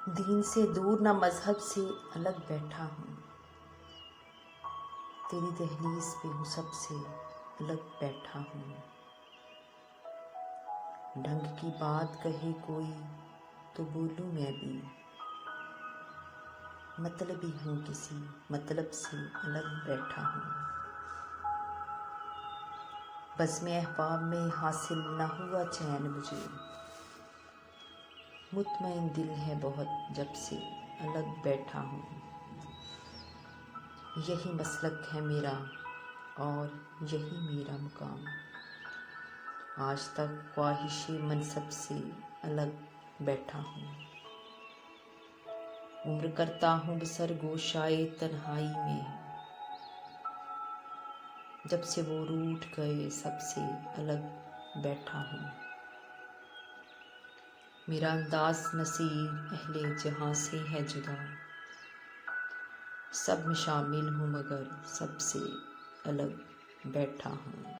दीन से दूर न मजहब से अलग बैठा हूँ, तेरी दहलीज पे हूँ सबसे अलग बैठा हूँ। ढंग की बात कहे कोई तो बोलूँ मैं भी, मतलबी हूँ किसी मतलब से अलग बैठा हूँ। बज़्म अहबाब में हासिल न हुआ चैन मुझे, मुतमईन दिल है बहुत जब से अलग बैठा हूँ। यही मसलक है मेरा और यही मेरा मुकाम, आज तक ख्वाहिशे मनसब से अलग बैठा हूँ। उम्र करता हूँ बसर गोशाए तन्हाई में, जब से वो रूठ गए सबसे अलग बैठा हूँ। मेरा अंदाज नसीब अहले जहाँ से है जुदा, सब में शामिल हूँ मगर सबसे अलग बैठा हूँ।